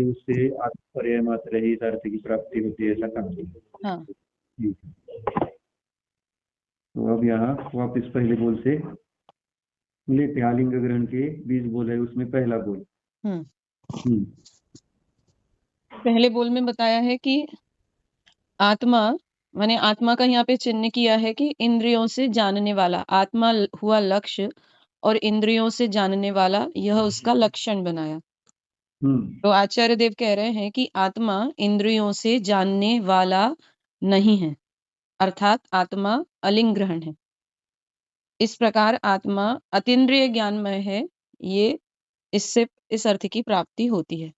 उससे आत्मपर्याय मात्र ही इस अर्थ की प्राप्ति होती है, ऐसा कहा। हाँ। ठीक है। तो अब यहाँ वापिस पहले बोल से लेते, आलिंग ग्रहण के 20 बोल है, उसमें पहला बोल। पहले बोल में बताया है कि आत्मा, माने आत्मा का यहाँ पे चिन्ह किया है कि इंद्रियों से जानने वाला, आत्मा हुआ लक्ष्य और इंद्रियों से जानने वाला, यह उसका लक्षण बनाया। तो आचार्य देव कह रहे हैं कि आत्मा इंद्रियों से जानने वाला नहीं है, अर्थात आत्मा अलिंग ग्रहण है। इस प्रकार आत्मा अतीन्द्रिय ज्ञानमय है, ये इससे इस अर्थ की प्राप्ति होती है।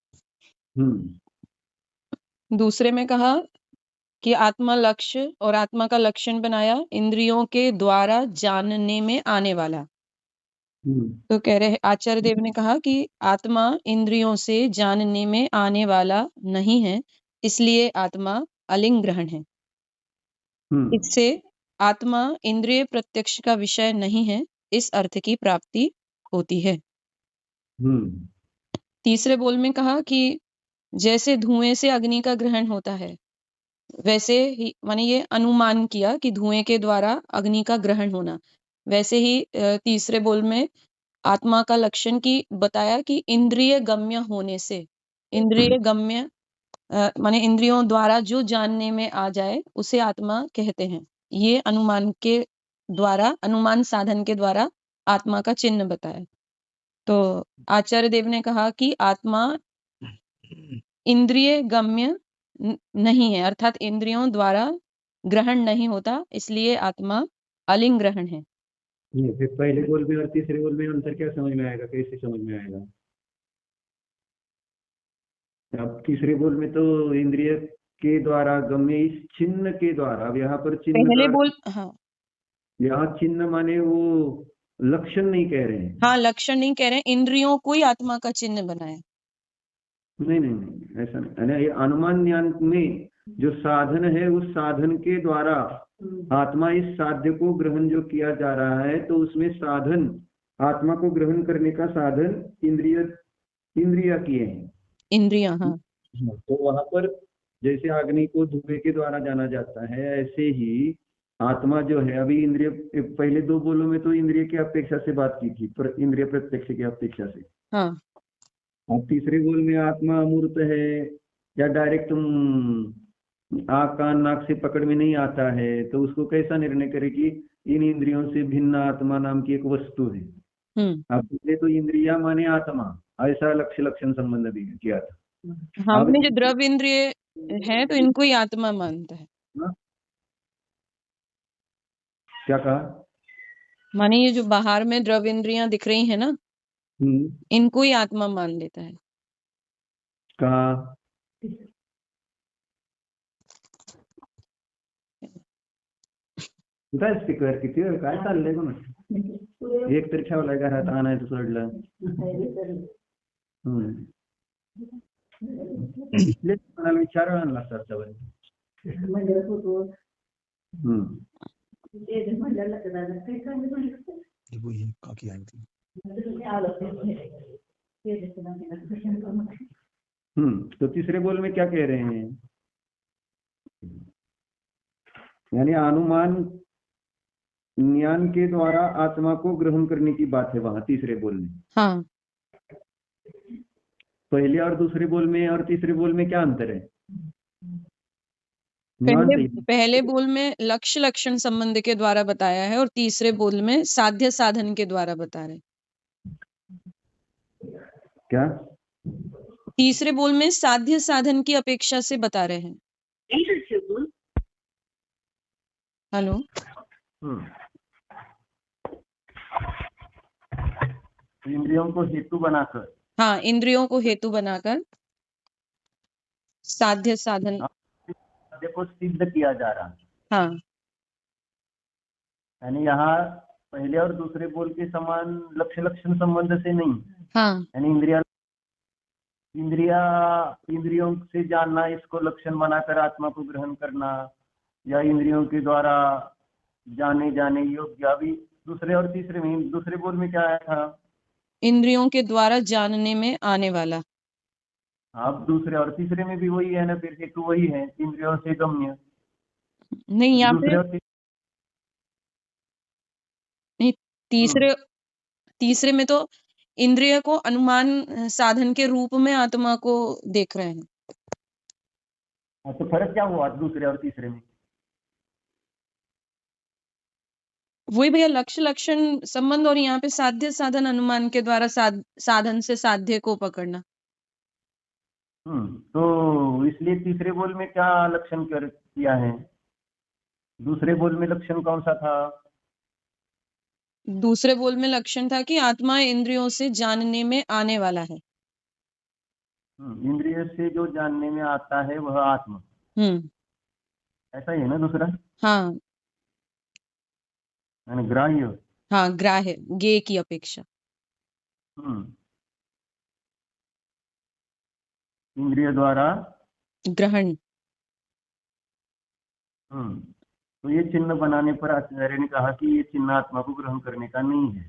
दूसरे में कहा कि आत्मा लक्ष्य और आत्मा का लक्षण बनाया इंद्रियों के द्वारा जानने में आने वाला। तो कह रहे आचार्य देव ने कहा कि आत्मा इंद्रियों से जानने में आने वाला नहीं है, इसलिए आत्मा अलिंग ग्रहण है। इससे आत्मा इंद्रिय प्रत्यक्ष का विषय नहीं है, इस अर्थ की प्राप्ति होती है। तीसरे बोल में कहा कि जैसे धुएं से अग्नि का ग्रहण होता है, वैसे ही, माने ये अनुमान किया कि धुएं के द्वारा अग्नि का ग्रहण होना, वैसे ही तीसरे बोल में आत्मा का लक्षण की बताया कि इंद्रिय गम्य होने से, इंद्रिय गम्य माने इंद्रियों द्वारा जो जानने में आ जाए उसे आत्मा कहते हैं। ये अनुमान के द्वारा, अनुमान साधन के द्वारा आत्मा का चिन्ह बताया। तो आचार्य देव ने कहा कि आत्मा इंद्रिय गम्य नहीं है, अर्थात इंद्रियों द्वारा ग्रहण नहीं होता, इसलिए आत्मा अलिंग ग्रहण है। फिर पहले बोल में और तीसरे बोल में अंतर क्या समझ में आएगा, कैसे समझ में आएगा? अब तीसरे बोल में तो इंद्रिय के द्वारा गम्य, इस चिन्ह के द्वारा, अब यहाँ पर चिन्ह पहले का, बोल, हाँ, यहाँ चिन्ह माने वो लक्षण नहीं कह रहे हैं। हाँ, लक्षण नहीं कह रहे हैं, इंद्रियों को ही आत्मा का चिन्ह बनाया। नहीं नहीं नहीं, ऐसा नहीं। ये अनुमान ज्ञान में जो साधन है, उस साधन के द्वारा आत्मा इस साध्य को ग्रहण जो किया जा रहा है, तो उसमें साधन, आत्मा को ग्रहण करने का साधन इंद्रिया किए हैं, इंद्रियां। हाँ, तो वहां पर जैसे अग्नि को धुएं के द्वारा जाना जाता है, ऐसे ही आत्मा जो है, अभी इंद्रिय, पहले दो बोलों में तो इंद्रिय की अपेक्षा से बात की थी, पर इंद्रिय प्रत्यक्ष की अपेक्षा से। हाँ, और तीसरे बोल में आत्मा अमूर्त है, या डायरेक्ट आँख कान नाक से पकड़ में नहीं आता है, तो उसको कैसा निर्णय करे कि इन इंद्रियों से भिन्न आत्मा नाम की एक वस्तु है। अब पहले तो इंद्रिया माने आत्मा, ऐसा लक्षण संबंध भी किया था। हमने जो द्रव्य इंद्रिय है तो इनको ही आत्मा मानता है। क्या कहा? माने ये जो बाहर में द्रव्य इंद्रियां दिख रही है ना, इनको ही आत्मा मान लेता है। कहा? स्पीकर किती वेळ काय चाललंय कोण? एक तरी ठेवलाय घरात, आणायचं सोडलं. कोणाला विचार आणला सर. तो तीसरे बोल में क्या कह रहे हैं? यानी अनुमान ज्ञान के द्वारा आत्मा को ग्रहण करने की बात है वहां तीसरे बोल में। हाँ, पहले और दूसरे बोल में और तीसरे बोल में क्या अंतर है? पहले बोल में लक्ष्य लक्षण संबंध के द्वारा बताया है और तीसरे बोल में साध्य साधन के द्वारा बता रहे। क्या? तीसरे बोल में साध्य साधन की अपेक्षा से बता रहे हैं। हेलो, इंद्रियों को हेतु बनाकर, हाँ, इंद्रियों को हेतु बनाकर साध्य साधन को सिद्ध किया जा रहा है। हाँ, यानी यहाँ पहले और दूसरे बोल के समान लक्ष्य लक्षण संबंध से नहीं। हाँ, यानी इंद्रियों से जानना, इसको लक्षण बनाकर आत्मा को ग्रहण करना, या इंद्रियों के द्वारा जाने योग्य। अभी दूसरे और तीसरे में, दूसरे बोल में क्या आया था? इंद्रियों के द्वारा जानने में आने वाला। आप दूसरे और तीसरे में भी वही है ना, फिर हेतु वही है, इंद्रियों से गम्य। नहीं, यहाँ पे दूसरे और नहीं, हम्म। तीसरे में तो इंद्रिय को अनुमान साधन के रूप में आत्मा को देख रहे हैं। हाँ, तो फर्क क्या हुआ दूसरे और तीसरे में? वही भैया, लक्ष्य लक्षण संबंध, और यहाँ पे साध्य साधन अनुमान के द्वारा साधन से साध्य को पकड़ना। तो इसलिए तीसरे बोल में क्या लक्षण किया है? दूसरे बोल में लक्षण कौन सा था? दूसरे बोल में लक्षण था कि आत्मा इंद्रियों से जानने में आने वाला है। इंद्रिय से जो जानने में आता है वह आत्मा, ऐसा ही है ना दूसरा? हाँ यानी ग्राह्य। हाँ, ग्राह्य, ज्ञेय की अपेक्षा। इंद्रिय द्वारा ग्रहण। तो ये चिन्ह बनाने पर आचार्य ने कहा कि ये चिन्ह आत्मा को ग्रहण करने का नहीं है।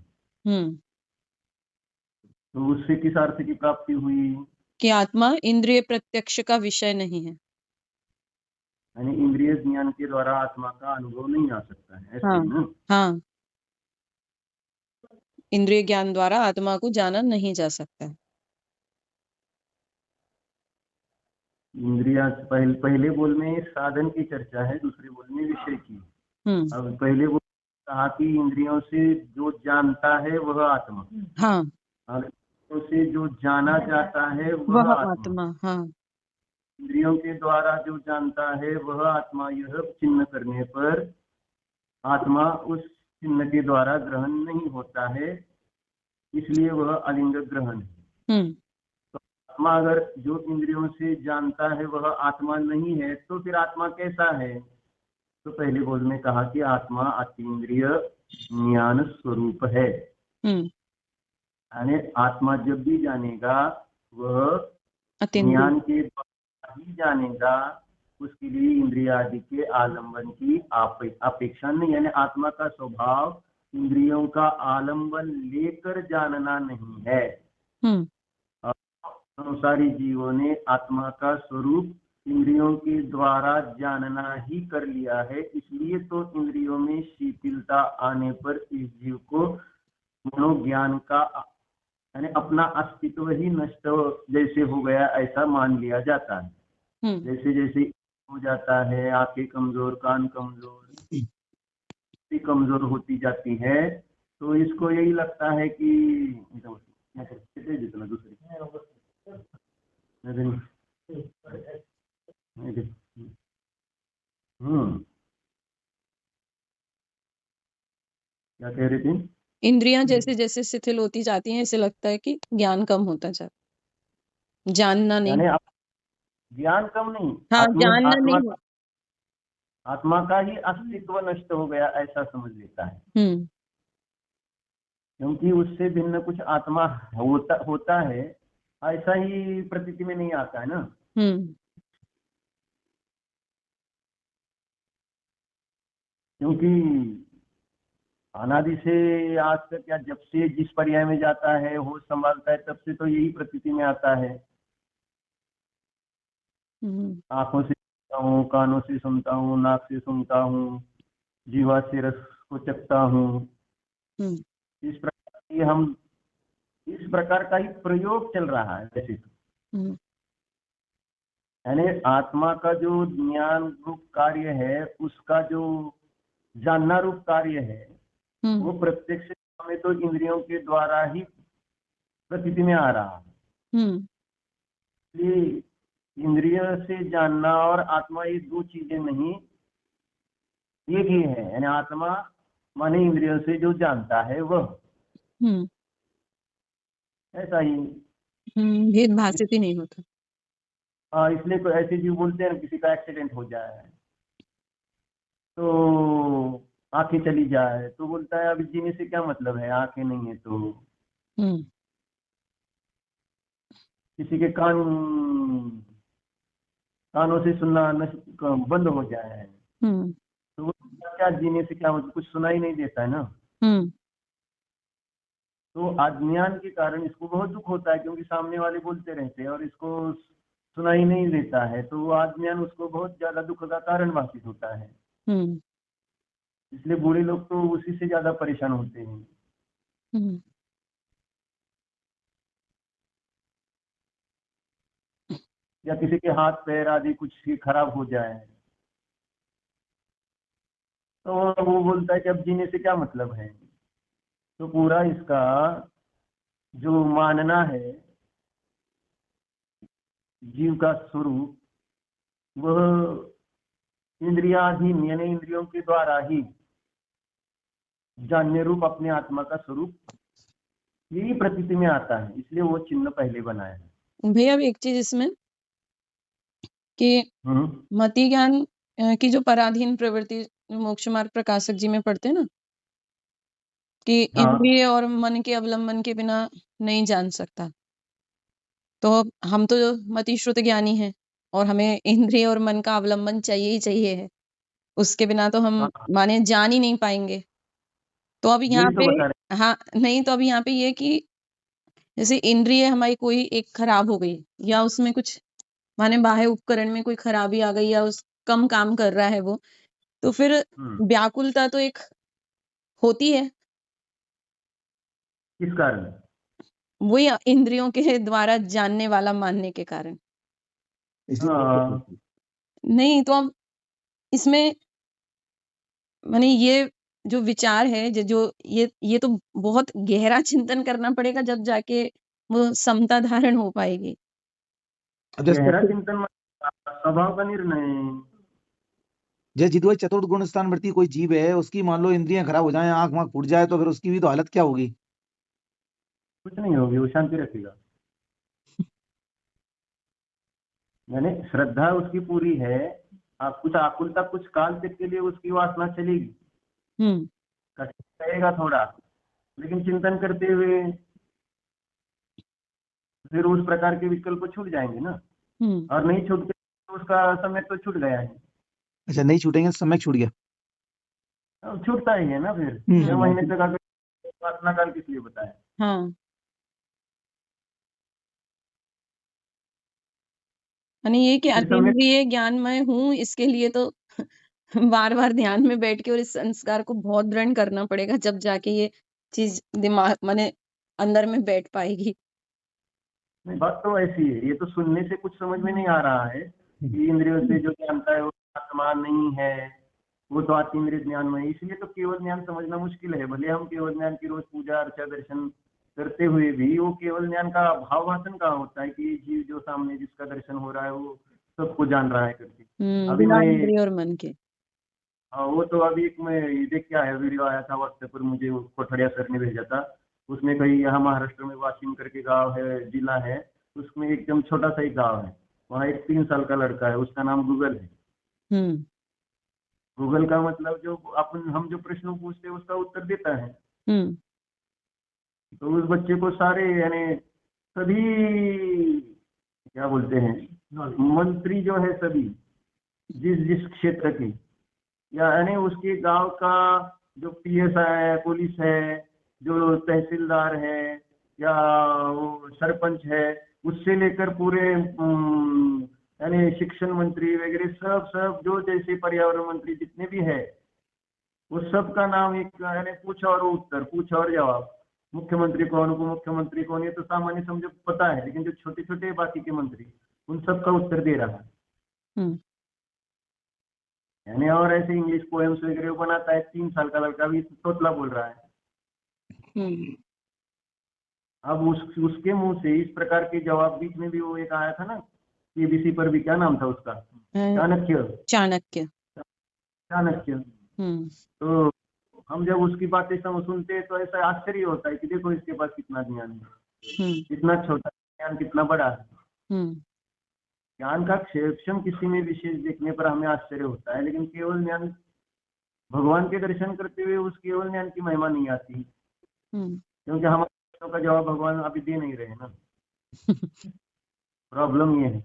तो उससे किस अर्थ की प्राप्ति हुई? कि आत्मा इंद्रिय प्रत्यक्ष का विषय नहीं है। यानी इंद्रिय ज्ञान के द्वारा आत्मा का अनुभव नहीं आ सकता है, ऐसे हाँ ही ना? हाँ, इंद्रिय ज्ञान द्वारा आत्मा को जाना नहीं जा सकता है। इंद्रिया पहले बोल में साधन की चर्चा है, दूसरे बोल में विषय की। अब पहले बोल कहा कि इंद्रियों से जो जानता है वह आत्मा, हाँ, और इंद्रियों से जो जाना जाता है वह आत्मा। हाँ। इंद्रियों के द्वारा जो जानता है वह आत्मा, यह चिन्ह करने पर आत्मा उस चिन्ह के द्वारा ग्रहण नहीं होता है, इसलिए वह अलिंग ग्रहण है। तो आत्मा अगर जो इंद्रियों से जानता है वह आत्मा नहीं है, तो फिर आत्मा कैसा है? तो पहले बोल में कहा कि आत्मा अतीन्द्रिय ज्ञान स्वरूप है। यानी आत्मा जब भी जानेगा वह ज्ञान के द्वारा ही जानेगा, उसके लिए इंद्रिय आदि के आलंबन की अपेक्षा नहीं। यानी आत्मा का स्वभाव इंद्रियों का आलंबन लेकर जानना नहीं है। संसारी जीवों ने आत्मा का स्वरूप इंद्रियों के द्वारा जानना ही कर लिया है, इसलिए तो इंद्रियों में शिथिलता आने पर इस जीव को मनोज्ञान का यानी अपना अस्तित्व ही नष्ट जैसे हो गया ऐसा मान लिया जाता है। जैसे जैसे हो जाता है, आंखें कमजोर, कान कमजोर, कमजोर होती जाती है, तो इसको यही लगता है कि जितना दूसरी क्या कह रही थी? इंद्रियां जैसे जैसे शिथिल होती जाती हैं, इसे लगता है कि ज्ञान कम होता जाता, जानना नहीं। ज्ञान कम नहीं, हाँ, जानना नहीं। आत्मा का ही अस्तित्व नष्ट हो गया ऐसा समझ लेता है, क्योंकि उससे भिन्न कुछ आत्मा होता है ऐसा ही प्रतीति में नहीं आता है ना। क्योंकि अनादि से आज तक, या जब से जिस पर्याय में जाता है होश संभालता है, तब से तो यही प्रतीति में आता है। आंखों से देखता हूँ, कानों से सुनता हूँ, नाक से सुनता हूँ, जीवा से रस को चखता हूँ। इस प्रकार का ही प्रयोग चल रहा है वैसे तो। यानी आत्मा का जो ज्ञान रूप कार्य है, उसका जो जानना रूप कार्य है, वो प्रत्यक्ष में तो इंद्रियों के द्वारा ही प्रतीति में आ रहा है। इसलिए इंद्रिय से जानना और आत्मा ये दो चीजें नहीं, एक ही है। यानी आत्मा माने इंद्रियों से जो जानता है वह, ऐसा ही भेद भाषित ही नहीं होता। इसलिए तो ऐसे जीव बोलते हैं, किसी का एक्सीडेंट हो जाए तो आंखें चली जाए, तो बोलता है अभी जीने से क्या मतलब है, आंखें नहीं है तो। किसी के कानों से सुनना बंद हो जाए, तो क्या जीने से क्या मतलब, कुछ सुनाई नहीं देता है ना। तो अज्ञान के कारण इसको बहुत दुख होता है, क्योंकि सामने वाले बोलते रहते हैं और इसको सुनाई नहीं देता है, तो वो अज्ञान उसको बहुत ज्यादा दुख का कारण भाषित होता है। हम्म इसलिए बूढ़े लोग तो उसी से ज्यादा परेशान होते हैं। हम्म या किसी के हाथ पैर आदि कुछ ही खराब हो जाए तो वो बोलता है कि अब जीने से क्या मतलब है। तो पूरा इसका जो मानना है जीव का स्वरूप, वह इंद्रियाधीन यानी इंद्रियों के द्वारा ही जानने रूप अपने आत्मा का स्वरूप यही प्रतीति में आता है, इसलिए वो चिन्ह पहले बनाया है। भैया अब एक चीज इसमें कि हम्म। मति ज्ञान की जो पराधीन प्रवृत्ति मोक्ष मार्ग प्रकाशक जी में पढ़ते हैं ना, कि हाँ इंद्रिय और मन के अवलंबन के बिना नहीं जान सकता। तो हम तो मति श्रुत ज्ञानी हैं और हमें इंद्रिय और मन का अवलंबन चाहिए ही चाहिए है, उसके बिना तो हम हाँ, माने जान ही नहीं पाएंगे। तो अब यहाँ यही तो पे बता रहे हाँ नहीं, तो अब यहाँ पे ये कि जैसे इंद्रिय हमारी कोई एक खराब हो गई या उसमें कुछ माने बाह्य उपकरण में कोई खराबी आ गई या उस कम काम कर रहा है वो, तो फिर हैं। व्याकुलता तो एक होती है, किस कारण? वही इंद्रियों के द्वारा जानने वाला मानने के कारण। हाँ, नहीं तो अब इसमें माने ये जो विचार है जो ये तो बहुत गहरा चिंतन करना पड़ेगा, जब जाके वो समता धारण हो पाएगी। गहरा चिंतन स्वभाव का निर्णय है। जय जिद्वै चतुर्थ गुण स्थान वृत्ति कोई जीव है, उसकी मान लो इंद्रियां खराब हो जाएं, आंख वाँख फूट जाए, तो फिर उसकी भी तो हालत क्या होगी? कुछ नहीं होगी, वो शांति रखेगा। यानी श्रद्धा उसकी पूरी है, आप कुछ आकुलता कुछ काल तक के लिए उसकी वासना चलेगी, हम्म कष्ट रहेगा थोड़ा, लेकिन चिंतन करते हुए फिर उस प्रकार के विकल्प छूट जाएंगे ना। हम्म और नहीं छूटते तो उसका समय तो छूट गया है। अच्छा, नहीं छूटेंगे, समय छूट गया। अब छूटता ही है ना फिर। हम्म 6 महीने तक आगे वासना काल किस लिए बताया? हाँ, यानी ये कि फिर समय अतीन्द्रिय ज्ञानमय हूँ, इसके लिए तो बार बार ध्यान में बैठ के और इस संस्कार को बहुत दृढ़ करना पड़ेगा, जब जाके ये चीज दिमाग माने अंदर में बैठ पाएगी। नहीं, बात तो ऐसी है, ये तो सुनने से कुछ समझ में नहीं आ रहा है कि इंद्रियों से जो जानता है वो आत्मा नहीं है, वो तो आत्मेंद्रिय ज्ञान में है। इसलिए तो केवल ज्ञान समझना मुश्किल है। भले हम केवल ज्ञान की रोज पूजा अर्चा दर्शन करते हुए भी वो केवल ज्ञान का भाव भाषण कहाँ होता है कि जीव जो सामने जिसका दर्शन हो रहा है वो सबको जान रहा है करके। अभी बिना मैं इंद्रिय और मन के। हाँ, वो तो अभी एक मैं ये देख के आया, वीडियो आया था व्हाट्सएप पर मुझे, वो कोठड़िया सर ने भेजा था। उसमें कहीं यहाँ महाराष्ट्र में वाशिम करके गांव है, जिला है, उसमें एकदम छोटा सा एक गांव है, वहाँ एक 3 साल का लड़का है, उसका नाम गूगल है। हम्म गूगल का मतलब जो अपन हम जो प्रश्न पूछते हैं उसका उत्तर देता है। हम्म तो उस बच्चे को सारे यानी सभी क्या बोलते हैं मंत्री जो है सभी जिस जिस क्षेत्र के, यानी उसके गांव का जो पीएसआई है, पुलिस है, जो तहसीलदार है या वो सरपंच है, उससे लेकर पूरे यानी शिक्षण मंत्री वगैरह सब सब जो जैसे पर्यावरण मंत्री जितने भी है, वो सब का नाम एक यानी पूछ और उत्तर, पूछ और जवाब। मुख्यमंत्री कौन, उप मुख्यमंत्री कौन, ये तो सामान्य समझो पता है, लेकिन जो छोटे छोटे बाकी के मंत्री उन सब का उत्तर दे रहा है। हम्म यानी और ऐसे इंग्लिश पोएम्स वगैरह बनाता है। 3 साल का लड़का भी तोतला बोल रहा है। हम्म अब उसके मुंह से इस प्रकार के जवाब, बीच में भी वो एक आया था ना केबीसी पर भी, क्या नाम था उसका, चाणक्य। चाणक्य। चाणक्य। हम्म तो हम जब उसकी बातें सुनते हैं तो ऐसा आश्चर्य होता है कि देखो इसके पास कितना ज्ञान है, कितना छोटा ज्ञान कितना बड़ा है। हम्म ज्ञान का क्षेम किसी में विशेष देखने पर हमें आश्चर्य होता है, लेकिन केवल ज्ञान भगवान के दर्शन करते हुए उस केवल ज्ञान की महिमा नहीं आती, क्योंकि हमारे प्रश्नों का जवाब भगवान अभी दे नहीं रहे ना। प्रॉब्लम ये है,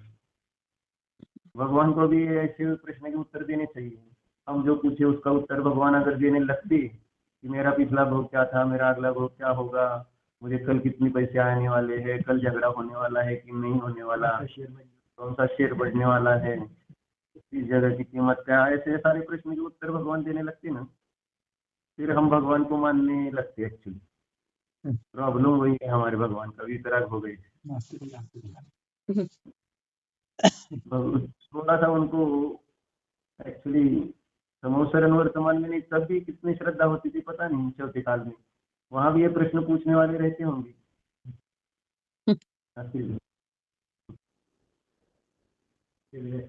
भगवान को भी ऐसे प्रश्न के उत्तर देने चाहिए। हम जो पूछे उसका उत्तर भगवान अगर देने लगते कि मेरा पिछला भोग क्या था, मेरा अगला भोग क्या होगा, मुझे कल कितने पैसे आने वाले हैं, कल झगड़ा होने वाला है कि नहीं होने वाला, कौन सा शेयर बढ़ने वाला है, इस जगह की कीमत क्या है, ऐसे सारे प्रश्न के उत्तर भगवान देने लगते ना, फिर हम भगवान को मानने लगते। एक्चुअली प्रॉब्लम वही है, हमारे भगवान का वितराग हो गई। थोड़ा सा उनको एक्चुअली समोसरण वर्तमान में नहीं, तब भी कितनी श्रद्धा होती थी पता नहीं चौथे काल में, वहां भी ये प्रश्न पूछने वाले रहते होंगे।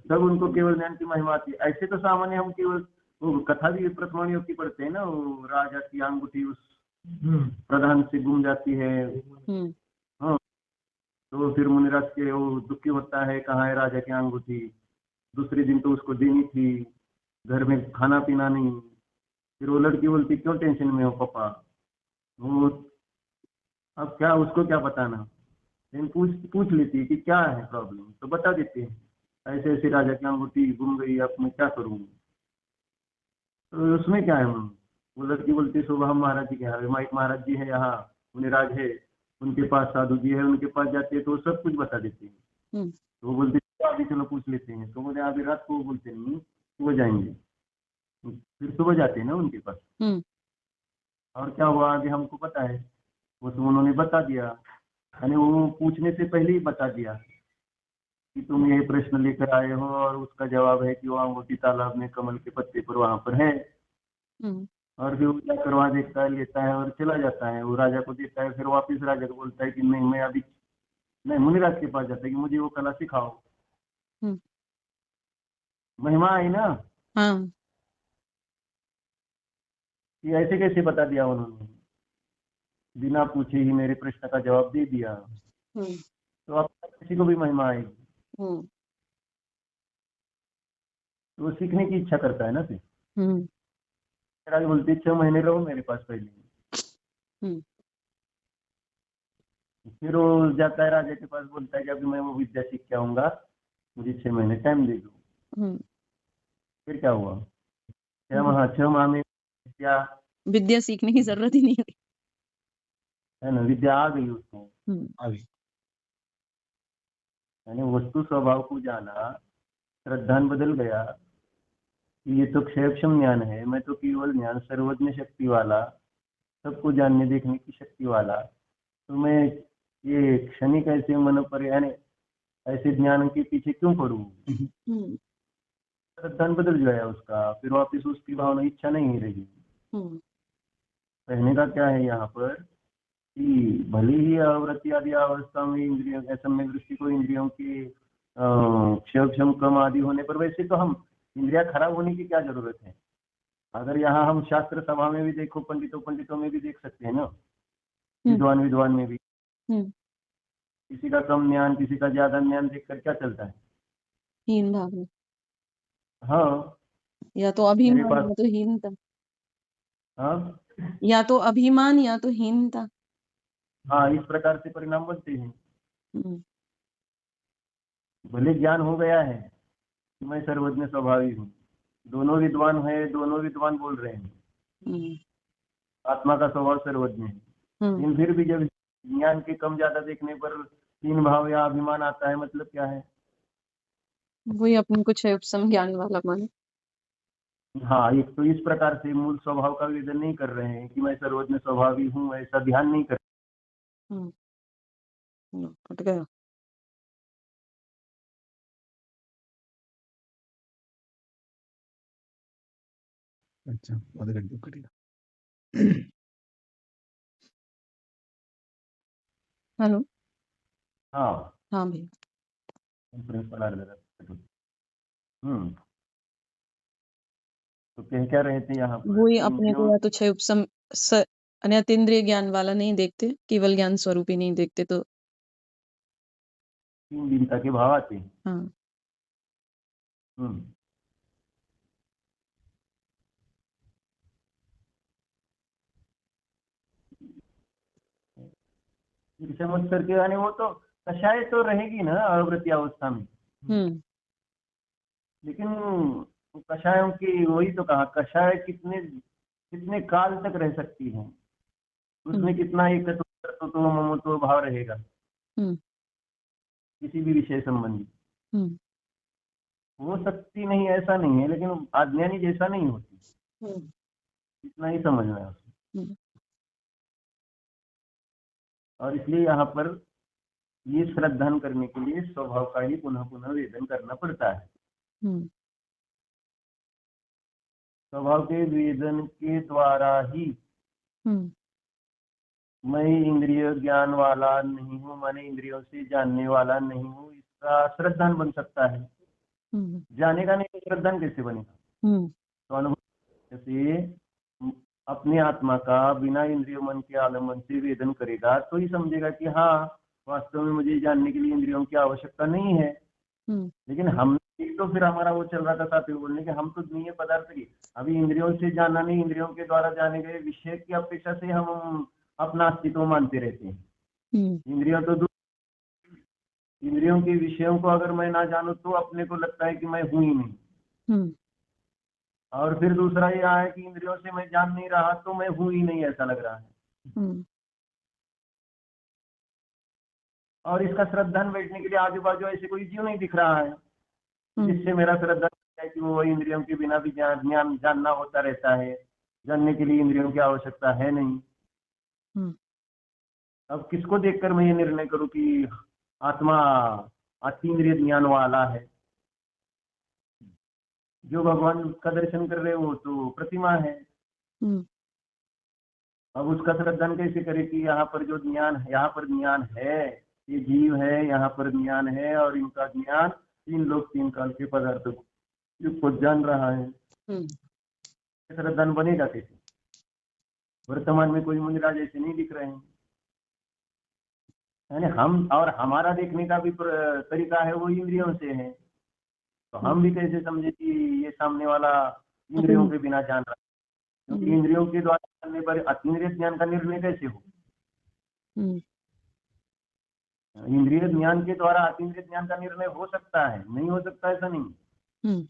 तब उनको केवल ज्ञान की महिमा आती है। ऐसे तो सामान्य हम केवल वो कथा भी प्रथमान योग की पढ़ते हैं ना, वो राजा की अंगूठी उस प्रधान से गुम जाती है। हाँ, तो फिर मुनिराज के वो दुखी होता है, कहाँ है राजा की अंगूठी, दूसरे दिन तो उसको देनी थी, घर में खाना पीना नहीं। फिर वो लड़की बोलती क्यों टेंशन में हो पापा, वो अब क्या उसको क्या बताना, लेकिन पूछ लेती है कि क्या है प्रॉब्लम, तो बता देते हैं ऐसे ऐसे राजा की अंगूठी गुम गई, अब मैं क्या करूँ, तो उसमें क्या है। वो लड़की बोलती सुबह हम महाराज जी के यहाँ, महाराज जी है यहाँ, मुनिराज है, उनके पास साधु जी है, उनके पास जाते हैं तो वो सब कुछ बता देते हैं। तो वो बोलते अभी चलो पूछ लेते हैं, तो बोले अभी रात को बोलते नहीं, सुबह जाएंगे। फिर सुबह जाते हैं ना उनके पास, और क्या हुआ आगे हमको पता है, वो तो उन्होंने बता दिया, यानी वो पूछने से पहले ही बता दिया कि तुम ये प्रश्न लेकर आए हो, और उसका जवाब है कि वो अंगूठी तालाब में कमल के पत्ते पर वहां पर है। और फिर वो क्या करवा देखता है, लेता है और चला जाता है, वो राजा को देता है, फिर वापिस राजा को बोलता है कि नहीं मैं अभी नहीं, मुनिराज के पास जाता है कि मुझे वो कला सिखाओ। महिमा आई ना। हाँ, कि ऐसे कैसे बता दिया उन्होंने, बिना पूछे ही मेरे प्रश्न का जवाब दे दिया, तो अब किसी को भी महिमा आएगी, तो वो सीखने की इच्छा करता है ना। फिर राज बोलती 6 महीने रहो मेरे पास पहले। फिर वो जाता है राजा के पास, बोलता है कि अभी मैं वो विद्या सीख के आऊंगा, मुझे 6 महीने टाइम दे दो। फिर क्या हुआ, 6 माह में विद्या सीखने की जरूरत ही नहीं है ना, विद्या आ गई उसको। आ गई। यानी वस्तु स्वभाव को जाना, श्रद्धान बदल गया, ये तो क्षयक्षम ज्ञान है, मैं तो केवल ज्ञान सर्वज्ञ शक्ति वाला, सबको जानने देखने की शक्ति वाला, तो मैं ये क्षणिक ऐसे मन पर यानी ऐसे ज्ञान के पीछे क्यों पड़ूं। श्रद्धान बदल गया उसका, फिर वापिस उसकी भावना इच्छा नहीं रही। कहने का क्या है यहाँ पर कि भले ही आवृत्ति आदि अवस्था में इंद्रियों सम्यक दृष्टि को इंद्रियों की क्षम कम आदि होने पर, वैसे तो हम इंद्रिया खराब होने की क्या जरूरत है। अगर यहाँ हम शास्त्र सभा में भी देखो, पंडितों में भी देख सकते हैं ना, विद्वान में भी किसी का कम ज्ञान किसी का ज्यादा ज्ञान देखकर क्या चलता है, हीन भावना। हाँ, या तो अभिमान या तो हीनता। हाँ, या तो अभिमान या तो हीनता। हाँ, इस प्रकार से परिणाम बनते हैं। भले ज्ञान हो गया है कि मैं सर्वज्ञ स्वभावी हूँ, दोनों विद्वान है, दोनों विद्वान बोल रहे हैं आत्मा का स्वभाव सर्वज्ञ है, लेकिन फिर भी जब ज्ञान के कम ज्यादा देखने पर तीन भाव या अभिमान आता है, मतलब क्या है, वही अपने कुछ है उपसम ज्ञान वाला मन। हाँ, एक तो इस प्रकार से मूल स्वभाव का वेदन नहीं कर रहे हैं कि मैं सर्वज्ञ स्वभावी हूँ, ऐसा ध्यान नहीं कर हट गया। अच्छा, आधे घंटे कटेगा। हेलो। हाँ, हाँ भैया। तो कह क्या रहे थे यहाँ पर, वही अपने को या तो छह उपसम अनेन्द्रिय ज्ञान वाला नहीं देखते, केवल ज्ञान स्वरूप ही नहीं देखते, तो 3 दीनता के भाव आते हैं। हाँ। समझ करके, यानी वो तो कषाय तो रहेगी ना आवृत्ति अवस्था में, लेकिन कषायों की वही तो कहा, कषाय कितने काल तक रह सकती है, उसमें कितना एकत्व ममत्व भाव रहेगा किसी भी विषय संबंधी। हम्म, हो सकती नहीं ऐसा नहीं है, लेकिन अज्ञानी जैसा नहीं होती, हम्म, इतना ही समझना है उसको। हम्म, और इसलिए यहाँ पर ये श्रद्धान करने के लिए स्वभाव का ही पुनः पुनः वेदन करना पड़ता है। हम्म, स्वभाव के वेदन के द्वारा ही हम्म, मैं इंद्रिय ज्ञान वाला नहीं हूँ, मैंने इंद्रियों से जानने वाला नहीं हूँ, इसका श्रद्धान बन सकता है। हम्म, जानेगा नहीं तो श्रद्धान कैसे बनेगा? हम्म, तो अनुभव से अपने आत्मा का बिना इंद्रियों मन के आलम्बन से वेदन करेगा तो ही समझेगा कि हाँ, वास्तव में मुझे जानने के लिए इंद्रियों की आवश्यकता नहीं है। हम्म, लेकिन हम एक तो फिर हमारा वो चल रहा था साथ में बोलने कि हम तो दुनिया पदार्थ की अभी इंद्रियों से जानना नहीं, इंद्रियों के द्वारा जाने गए विषय की अपेक्षा से हम अपना अस्तित्व मानते रहते हैं। हम्म, इंद्रियों तो इंद्रियों के विषयों को अगर मैं ना जानूं तो अपने को लगता है कि मैं हूं ही नहीं। हम्म, और फिर दूसरा ये है कि इंद्रियों से मैं जान नहीं रहा तो मैं हूं ही नहीं, ऐसा लग रहा है। हम्म, और इसका श्रद्धान बैठने के लिए आजू बाजू ऐसे कोई जीव नहीं दिख रहा है हम्म, जिससे मेरा श्रद्धा है कि वो इंद्रियों के बिना भी ज्ञान जानना होता रहता है, जानने के लिए इंद्रियों की आवश्यकता है नहीं। हम्म, अब किसको देखकर मैं ये निर्णय करूं कि आत्मा अतीन्द्रिय ज्ञान वाला है? जो भगवान का दर्शन कर रहे हो तो प्रतिमा है। हम्म, अब उसका श्रद्धान कैसे करे कि यहाँ पर जो ज्ञान है, यहाँ पर ज्ञान है, ये जीव है, यहाँ पर ज्ञान है और इनका ज्ञान तीन लोग तीन काल के पदार्थों को जान रहा है। हम्म, श्रद्धान बनेगा कैसे? वर्तमान में कोई मुनिराज ऐसे नहीं दिख रहे हैं। यानी हम और हमारा देखने का भी तरीका है वो इंद्रियों से है, तो हम भी कैसे समझे कि ये सामने वाला इंद्रियों के बिना जान रहा है? क्योंकि इंद्रियों के द्वारा जानने पर अतीन्द्रिय ज्ञान का निर्णय कैसे हो? हम्म, इंद्रिय ज्ञान के द्वारा अतीन्द्रिय ज्ञान का निर्णय हो सकता है, नहीं हो सकता ऐसा नहीं। हम्म,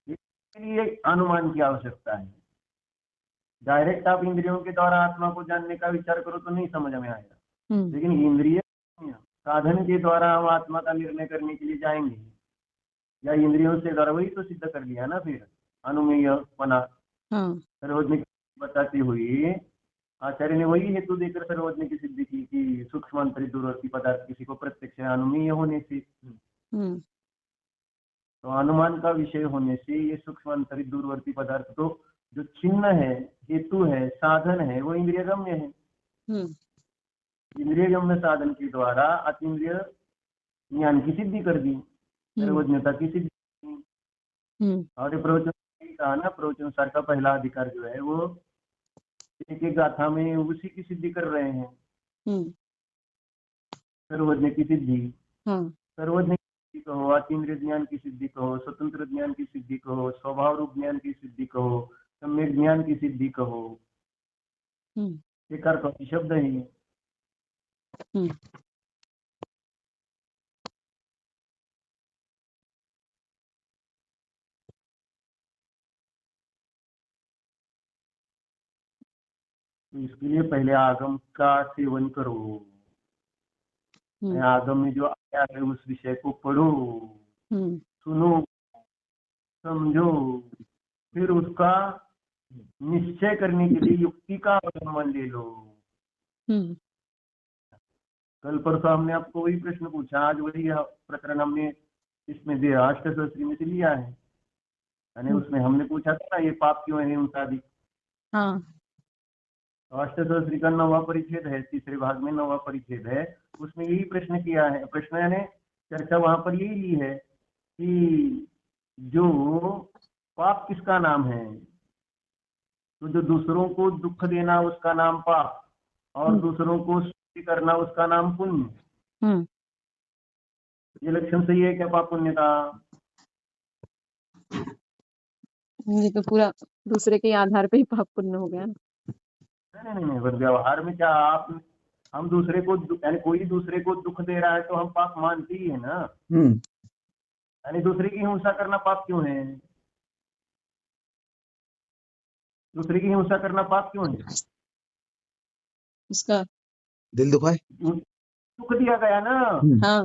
इसके लिए अनुमान की आवश्यकता है। डायरेक्ट आप इंद्रियों के द्वारा आत्मा को जानने का विचार करो तो नहीं समझ में आएगा। हम्म, लेकिन इंद्रिय साधन के द्वारा हम आत्मा का निर्णय करने के लिए जाएंगे, या इंद्रियों से द्वारा, वही तो सिद्ध कर लिया ना फिर अनुमेय पना। हाँ, सर्वज्ञ बताती हुई आचार्य ने वही हेतु देकर सर्वज्ञ की सिद्धि की कि सूक्ष्मांतरित दूरवर्ती पदार्थ किसी को प्रत्यक्ष अनुमेय होने से, हम्म, तो अनुमान का विषय होने से ये सूक्ष्मांतरित दूरवर्ती पदार्थ तो जो चिन्ह है, हेतु है, साधन है, वो इंद्रिय गम्य है। हम्म, इंद्रिय गम्य साधन के द्वारा अतीन्द्रिय ज्ञान की सिद्धि कर दी, सर्वज्ञता की सिद्धि की। हम्म, और ये प्रवचन कहा ना, प्रवचन का पहला अधिकार जो है वो एक एक गाथा में उसी की सिद्धि कर रहे हैं। हम्म, सर्वज्ञ की सिद्धि, हाँ, सर्वज्ञ की सिद्धि कहो, अतीन्द्रिय ज्ञान की सिद्धि कहो, स्वतंत्र ज्ञान की सिद्धि कहो, स्वभाव रूप ज्ञान की सिद्धि कहो, सम्यक ज्ञान की सिद्धि कहो, हम्म, एक अर्थ शब्द है ये। हम्म, तो इसके लिए पहले आगम का सेवन करो, आगम में जो आया है उस विषय को पढ़ो, सुनो, समझो, फिर उसका निश्चय करने के लिए युक्ति का अवलंबन ले लो। कल परसों हमने आपको वही प्रश्न पूछा, आज वही प्रकरण हमने इसमें दिया, अष्टसहस्री में से लिया है। यानी उसमें हमने पूछा था ना, ये पाप क्यों है उनसादी। हाँ, अष्टसहस्री का 9वां परिच्छेद है, तीसरे भाग में 9वां परिच्छेद है, उसमें यही प्रश्न किया है। प्रश्न यानी चर्चा वहां पर यही ली है कि जो पाप किसका नाम है, तो जो दूसरों को दुख देना उसका नाम पाप, और दूसरों को स्तुति करना उसका नाम पुण्य। ये लक्षण सही है क्या पाप पुण्य का? ये तो पूरा दूसरे के आधार पे ही पाप पुण्य हो गया ना। नहीं, व्यवहार में क्या आप हम दूसरे को यानी कोई दूसरे को दुख दे रहा है तो हम पाप मानते ही है ना। यानी दूसरे की हिंसा करना पाप क्यों है? दूसरे की हिंसा करना पाप क्यों है? उसका दिल दुखा है, दुख दिया गया ना। हाँ,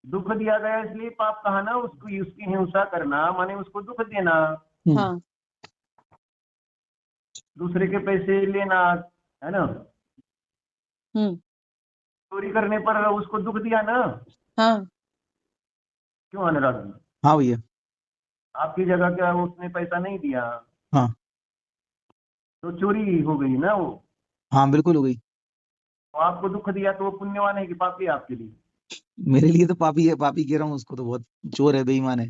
दुख दिया गया इसलिए पाप कहा ना, उसको उसकी हिंसा करना माने उसको दुख देना, हाँ दूसरे के पैसे लेना, है ना। हम्म चोरी करने पर उसको दुख दिया ना, हाँ क्यों अनुराग जी? हाँ भैया। आपकी जगह क्या उसने पैसा नहीं दिया हाँ तो चोरी हो गई ना वो। हाँ बिल्कुल हो गई। तो आपको दुख दिया तो वो पुण्यवान है कि पापी है आपके लिए? मेरे लिए तो पापी है, पापी कह रहा हूँ उसको तो बहुत चोर है, बेईमान है।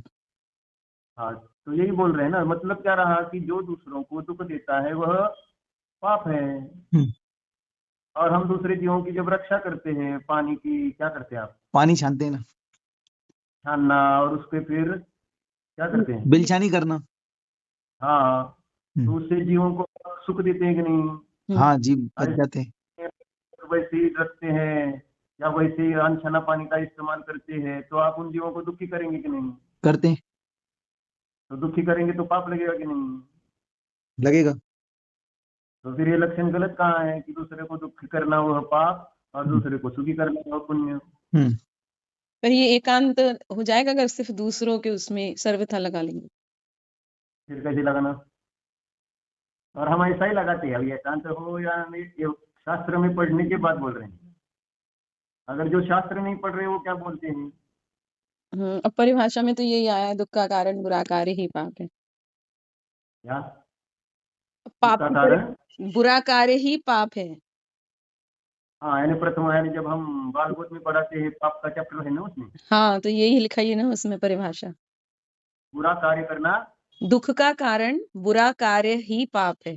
हाँ, तो यही बोल रहे हैं ना, मतलब क्या रहा कि जो दूसरों को दुख देता है वह पाप है। हम्म, और हम दूसरे जीवों की जब रक्षा करते हैं, पानी की क्या करते हैं आप? पानी छानते हैं ना, छानना, और उसके फिर क्या करते हैं? बिलछानी करना। हाँ, तो हम्म, उससे जीवों को सुख देते हैं कि नहीं? हाँ जी बच ऐसे जाते हैं। वैसे ही रखते हैं या वैसे ही अनछना पानी का इस्तेमाल करते हैं, तो आप उन जीवों को दुखी करेंगे कि नहीं? करते हैं। तो दुखी करेंगे तो पाप लगेगा कि नहीं? लगेगा। तो फिर ये लक्षण गलत कहाँ है कि दूसरे को दुखी करना वह पाप और हम्म, दूसरे को सुखी करना वह पुण्य? हम्म, पर ये एकांत हो जाएगा अगर सिर्फ दूसरों के उसमें सर्वथा लगा लेंगे। फिर कैसे लगाना? और हम ऐसा ही लगाते हैं, अभी एकांत हो या नहीं, ये शास्त्र में पढ़ने के बाद बोल रहे हैं। अगर जो शास्त्र नहीं पढ़ रहे वो क्या बोलते हैं? अब परिभाषा में तो यही आया है, दुख का कारण बुरा कार्य ही पाप है। क्या पाप उसका की कारण? बुरा कार्य ही पाप है। हाँ, यानी प्रथम, यानी जब हम बाल बोध में पढ़ाते हैं पाप का चैप्टर है ना उसमें, हाँ तो यही लिखा ही है ना उसमें परिभाषा, बुरा कार्य करना, दुख का कारण बुरा कार्य ही पाप है।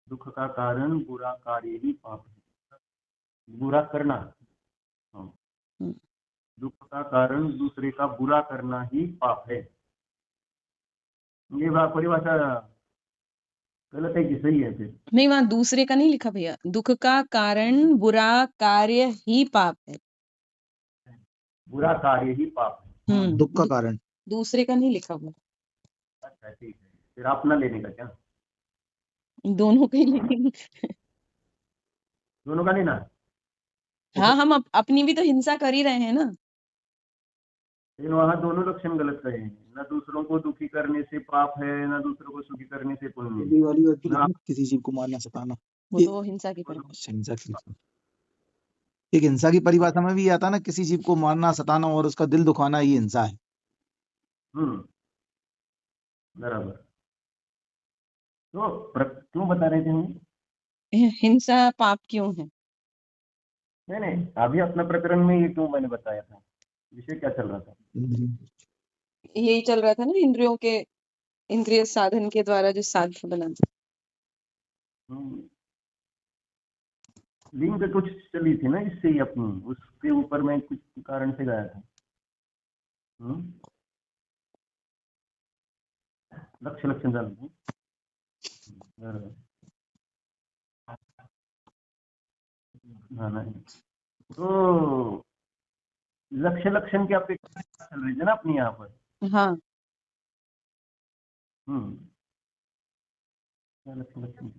दुख का कारण बुरा कार्य ही पाप है। बुरा करना, हाँ, हम्म। दुख का कारण दूसरे का बुरा करना ही पाप है। ये परिभाषा गलत है कि सही है फिर? नहीं, वहां दूसरे का नहीं लिखा भैया, दुख का कारण बुरा कार्य ही पाप है। बुरा कार्य ही पाप है। दुख का कारण। दूसरे का नहीं लिखा हुआ, अच्छा ठीक है, फिर अपना लेने का क्या? दोनों का ही लेकिन दोनों का लेना? हाँ हम अपनी भी तो हिंसा कर ही रहे हैं ना। लेकिन वहाँ दोनों लक्षण गलत कहे हैं, न दूसरों को दुखी करने से पाप है, न दूसरों को सुखी करने से पुण्य है। वाली बात ना, किसी जीव को मारना सताना, वो ये तो हिंसा की परिभाषा। हिंसा की, एक हिंसा की परिभाषा में भी आता ना, किसी जीव को मारना सताना और उसका दिल दुखाना, ये हिंसा है। बराबर। तो क्यों बता रहे थे हम? हिंसा पाप क्यों है? नहीं नहीं, अभी अपना प्रकरण में ये क्यों मैंने बताया था, विषय क्या चल रहा था? यही चल रहा था ना, इंद्रियों के, इंद्रिय साधन के द्वारा जो साध्य बनाना। हम्म, लिंक कुछ चली थी ना इससे ही अपनी, उसके ऊपर मैं कुछ कारण से गया था। लक्ष्य लक्षण डाल हाँ नहीं, तो लक्ष्य लक्षण की अपेक्षा चल रही थी ना अपनी यहाँ पर। हाँ हम्म क्या लक्ष्य लक्षण?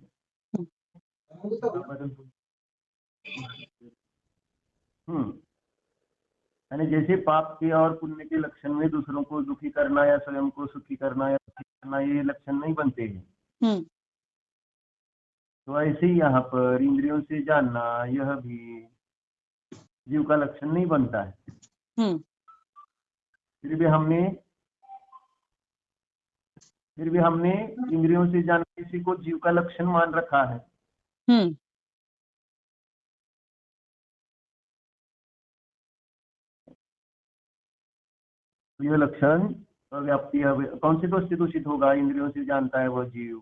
यानी जैसे पाप के और पुण्य के लक्षण में दूसरों को दुखी करना या स्वयं को सुखी करना या सुखी करना, ये लक्षण नहीं बनते हैं। तो ऐसे ही यहाँ पर इंद्रियों से जानना यह भी जीव का लक्षण नहीं बनता है। फिर भी हमने इंद्रियों से जानना किसी को जीव का लक्षण मान रखा है। तो यह लक्षण व्याप्ति कौन से दोष से दूषित होगा? इंद्रियों से जानता है वह जीव,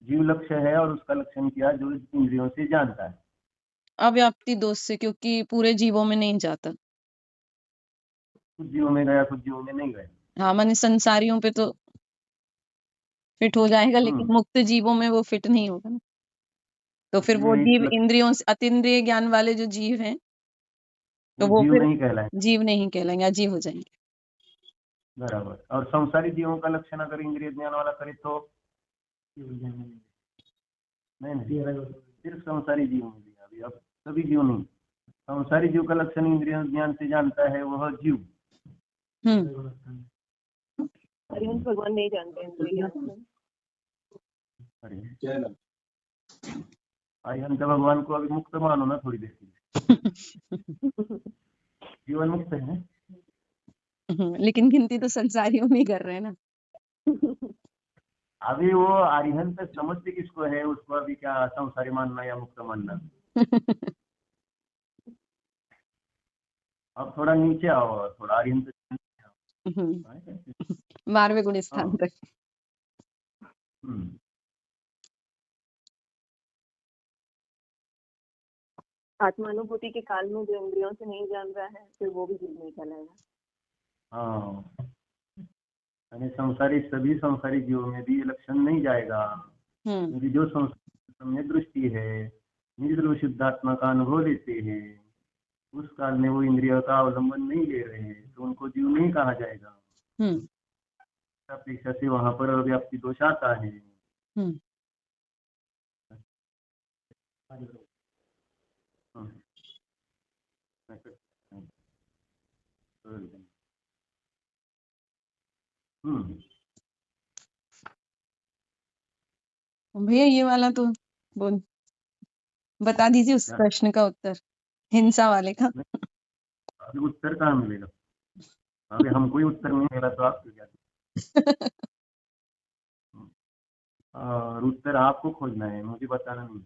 जीव लक्ष्य है और उसका लक्षण क्या, जो इंद्रियों से जानता है। अव्याप्ति दोष से, क्योंकि पूरे जीवों में नहीं जाता। कुछ जीवों में गया, कुछ जीवों में नहीं गया। हाँ माने संसारियों पे तो फिट हो जाएगा, लेकिन मुक्त जीवों में वो फिट नहीं होगा ना। तो फिर वो जीव इंद्रियों से, अतीन्द्रिय ज्ञान वाले जो जीव हैं, तो वो जीव फिर नहीं कहलाएंगे, जीव नहीं कहलाएंगे, अजीव हो जाएंगे। बराबर। और संसारी जीवों का लक्षण अगर इंद्रिय ज्ञान वाला करे तो नहीं, सिर्फ संसारी जीव में भी, अभी अब सभी जीव नहीं। संसारी जीव का लक्षण इंद्रिय ज्ञान से जानता है वह जीव। अरिहंत भगवान नहीं जानते इंद्रिय ज्ञान से। अरिहंत भगवान को अभी मुक्त मानो ना थोड़ी देर के लिए। जीवन मुक्त है, लेकिन गिनती तो संसारियों में ही कर रहे हैं ना। अभी वो अरिहंत समझते किसको है, उसको अभी क्या संसारी मानना या मुक्त मानना। अब थोड़ा नीचे आओ, थोड़ा अरिहंत 12वें गुण स्थान तक। आत्मानुभूति के काल में जो इंद्रियों से नहीं जान रहा है फिर वो भी जीव नहीं कहलाएगा। हाँ, यानी संसारी सभी संसारी जीवों में भी ये लक्षण नहीं जाएगा, क्योंकि जो सम्यक दृष्टि है, निर्दोष शुद्धात्मा का अनुभव लेते हैं, उस काल में वो इंद्रियों का अवलंबन नहीं ले रहे हैं, तो उनको जीव नहीं कहा जाएगा। अपेक्षा से वहां पर व्याप्ति दोष आता है। भैया ये वाला तो बोल बता दीजिए उस प्रश्न का उत्तर, हिंसा वाले का। अभी उत्तर कहाँ मिलेगा? अभी हमको ही उत्तर नहीं मिला तो आप क्या? और उत्तर आपको खोजना है, मुझे बताना नहीं।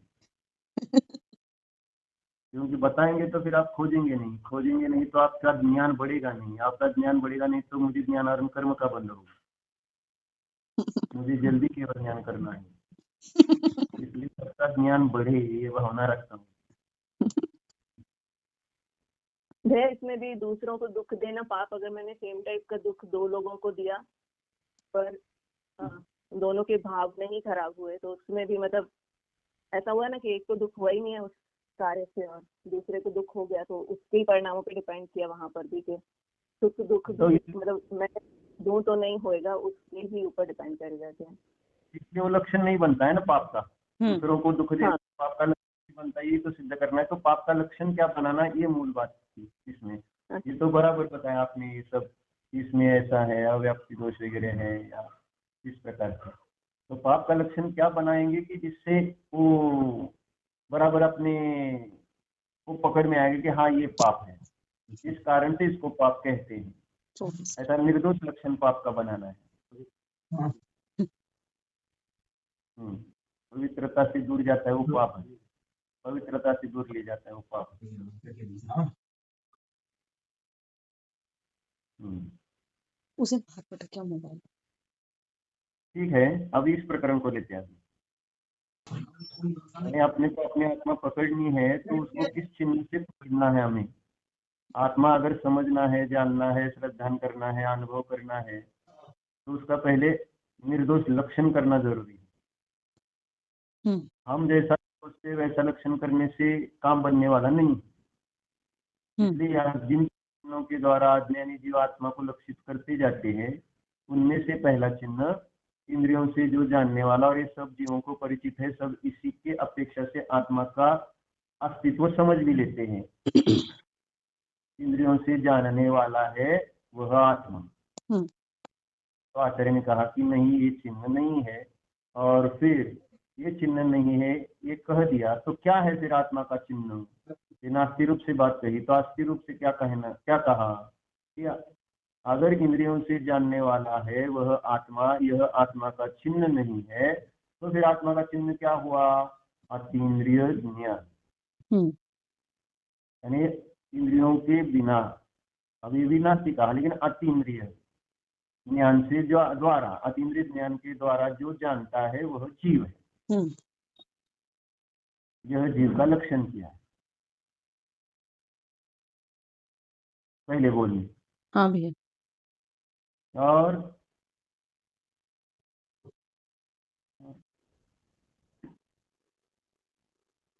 क्योंकि बताएंगे तो फिर आप खोजेंगे नहीं तो आपका ज्ञान बढ़ेगा नहीं, आपका ज्ञान बढ़ेगा नहीं तो मुझे ज्ञान और कर्म का बंध होगा। मुझे जल्दी केवल ज्ञान करना है, इसलिए सबका ज्ञान बढ़े ये भावना रखता हूँ। भैया इसमें भी दूसरों को दुख देना पाप। अगर मैंने सेम टाइप का दुख 2 लोगों को दिया पर दोनों के भाव नहीं खराब हुए तो उसमें भी मतलब ऐसा हुआ ना कि एक को दुख हुआ ही नहीं है उस कार्य से और दूसरे को दुख हो गया, तो उसके ही परिणामों पे डिपेंड किया वहां पर भी कि सुख दुख तो मतलब मैं दूं तो नहीं होएगा, उसके ही ऊपर डिपेंड करेगा क्या। इसलिए वो लक्षण नहीं बनता है ना पाप का। दूसरों को दुख देना पाप का लक्षण बनता है, ये तो सिद्ध करना है। तो पाप का लक्षण क्या बनाना, ये मूल बात थी इसमें। ये तो बराबर बताया आपने, ये सब इसमें ऐसा है, अव्याप्ति दोष वगैरह है या इस प्रकार का। तो पाप का लक्षण क्या बनाएंगे कि जिससे वो बराबर अपने वो पकड़ में आएगा कि हाँ ये पाप है, इस कारण से इसको पाप कहते हैं। ऐसा निर्दोष लक्षण पाप का बनाना है। पवित्रता से दूर जाता है वो पाप है, पवित्रता से दूर ले जाता है वो पाप। उसे बाहर पटा क्या मोबाइल। ठीक है, अभी इस प्रकरण को लेते हैं। अपने को अपनी आत्मा पकड़नी है तो उसको किस चिन्ह से पकड़ना है हमें? आत्मा अगर समझना है, जानना है, श्रद्धान करना है, अनुभव करना है, तो उसका पहले निर्दोष लक्षण करना जरूरी है। हम जैसा सोचते वैसा लक्षण करने से काम बनने वाला नहीं। इसलिए जिन चिन्हों के द्वारा अज्ञानी जीव आत्मा को लक्षित करते जाते हैं, उनमें से पहला चिन्ह इंद्रियों से जो जानने वाला और ये सब जीवों को परिचित है, सब इसी के अपेक्षा से आत्मा का अस्तित्व समझ भी लेते हैं। इंद्रियों से जानने वाला है वह आत्मा। तो आचार्य ने कहा कि नहीं ये चिन्ह नहीं है, और फिर ये चिन्ह नहीं है ये कह दिया, तो क्या है फिर आत्मा का चिन्ह? ये नास्ति रूप से बात कही, तो आस्ति रूप से क्या कहना, क्या कहा कि अगर इंद्रियों से जानने वाला है वह आत्मा, यह आत्मा का चिन्ह नहीं है, तो फिर आत्मा का चिन्ह क्या हुआ? अतीन्द्रिय ज्ञान। यानी इंद्रियों के बिना, अभी भी नास्ति कहा, लेकिन अतीन्द्रिय ज्ञान से जो द्वारा, अतीन्द्रिय ज्ञान के द्वारा जो जानता है वह जीव है। यह जीव का लक्षण किया है पहले बोलिए। हाँ भैया।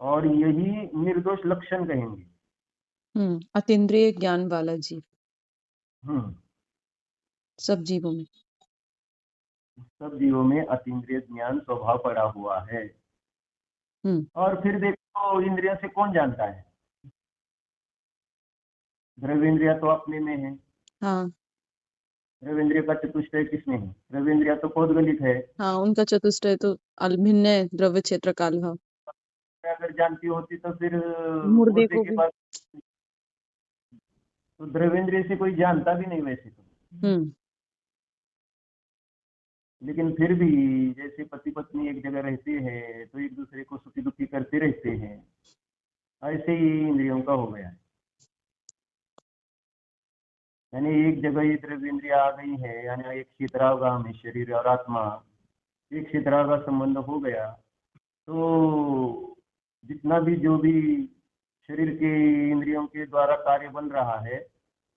और यही निर्दोष लक्षण कहेंगे। अतीन्द्रिय ज्ञान वाला जीव सब जीवों में अतीन्द्रिय ज्ञान स्वभाव पड़ा हुआ है। और फिर देखो इंद्रियों से कौन जानता है? द्रव्येंद्रिया तो अपने में है, हाँ द्रव्येंद्रिय का चतुष्टय किसमें है? द्रव्येंद्रिया तो पौद्गलिक है। हाँ, उनका चतुष्टय तो भिन्न है, द्रव्य क्षेत्र काल भाव। अगर जानती होती तो फिर मुर्दे मुर्दे को के भी। पास तो द्रव्येंद्रिय से कोई जानता भी नहीं वैसे तो, लेकिन फिर भी जैसे पति पत्नी एक जगह रहते हैं तो एक दूसरे को सुखी दुखी करते रहते हैं, ऐसे ही इंद्रियों का हो गया है। यानी एक जगह ये द्रव्येंद्रिया आ गई है, यानी एक क्षेत्रागाम शरीर और आत्मा, एक क्षेत्रा का संबंध हो गया तो जितना भी जो भी शरीर के इंद्रियों के द्वारा कार्य बन रहा है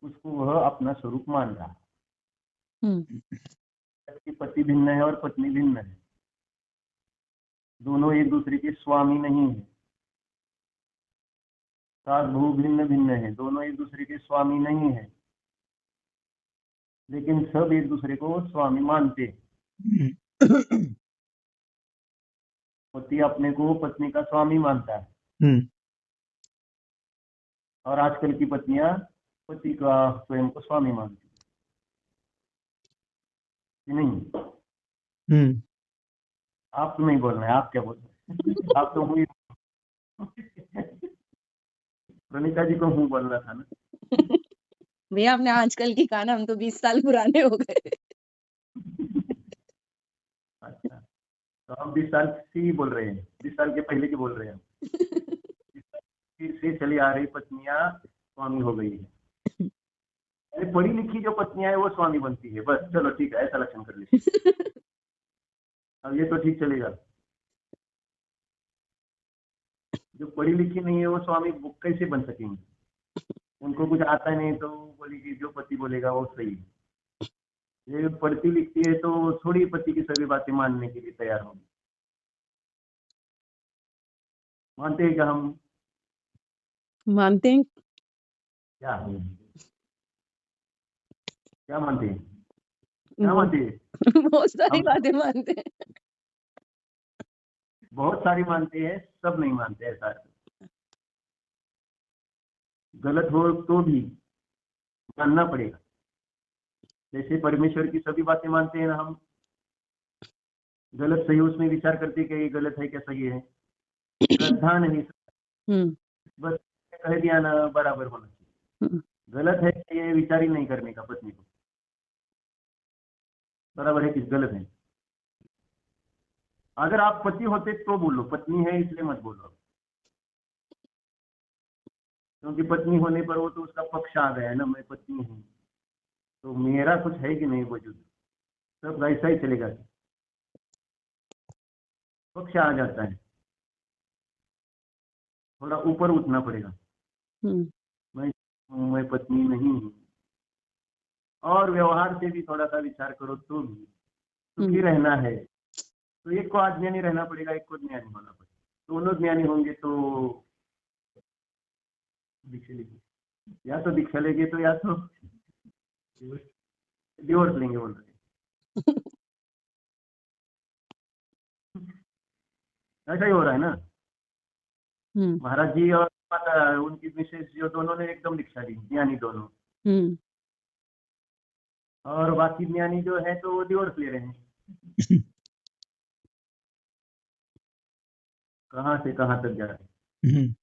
उसको वह अपना स्वरूप मान रहा है। जबकि पति भिन्न है और पत्नी भिन्न है, दोनों एक दूसरे के स्वामी नहीं है। सास बहू भिन्न भिन्न है, दोनों एक दूसरे के स्वामी नहीं है, लेकिन सब एक दूसरे को स्वामी मानते हैं। पति अपने को पत्नी का स्वामी मानता है और आजकल की पत्नियां पति का स्वयं को स्वामी मानती है नहीं। आप तो नहीं बोल रहे, आप क्या बोल रहे? आप तो हुई प्रणीता जी को हूँ बोल रहा था ना। भैया आपने आजकल की कहा ना, हम तो 20 साल पुराने हो गए। अच्छा, तो हम 20 साल से ही बोल रहे हैं, 20 साल के पहले की बोल रहे हैं। फिर से चली आ रही पत्नियां स्वामी हो गई है। पढ़ी लिखी जो पत्नियां है वो स्वामी बनती है, बस चलो ठीक है, ऐसा लक्षण कर लीजिए। अब ये तो ठीक चलेगा। जो पढ़ी लिखी नहीं है वो स्वामी कैसे बन सकेंगे? उनको कुछ आता नहीं तो बोलेगी जो पति बोलेगा वो सही है। ये पढ़ती लिखती है तो थोड़ी पति की सभी बातें मानने के लिए तैयार होगी। मानते हैं क्या हम? मानते हैं। क्या क्या मानते हैं? क्या मानते हैं? बहुत सारी बातें मानते हैं। बहुत सारी मानते हैं, सब नहीं मानते। ऐसा गलत हो तो भी मानना पड़ेगा। जैसे परमेश्वर की सभी बातें मानते हैं ना हम, गलत सही उसमें विचार करते कि ये गलत है क्या सही है, श्रद्धा नहीं, बस कह दिया ना बराबर होना चाहिए। गलत है ये विचार ही नहीं करने का पत्नी को, बराबर है कि गलत है। अगर आप पति होते तो बोलो, पत्नी है इसलिए मत बोलो, क्योंकि पत्नी होने पर वो तो उसका पक्ष आ गया है ना, मैं पत्नी हूँ तो मेरा कुछ है कि नहीं वजूद, सब ऐसा ही चलेगा, पक्ष आ जाता है। थोड़ा ऊपर उठना पड़ेगा। मैं पत्नी नहीं हूँ, और व्यवहार से भी थोड़ा सा विचार करो तो भी सुखी रहना है तो एक को अज्ञानी रहना पड़ेगा, एक को ज्ञानी होना पड़ेगा। दोनों ज्ञानी होंगे तो दीक्षा लेंगे, या तो दीक्षा लेंगे तो या तो डिवोर्स लेंगे बोल रहे। ऐसा ही हो रहा है ना। महाराज जी और उनकी मिसेस जो दोनों ने एकदम दीक्षा ली, ज्ञानी दोनों, और बाकी ज्ञानी जो है तो वो डिवोर्स ले रहे हैं। कहाँ से कहाँ तक जा रहे हैं।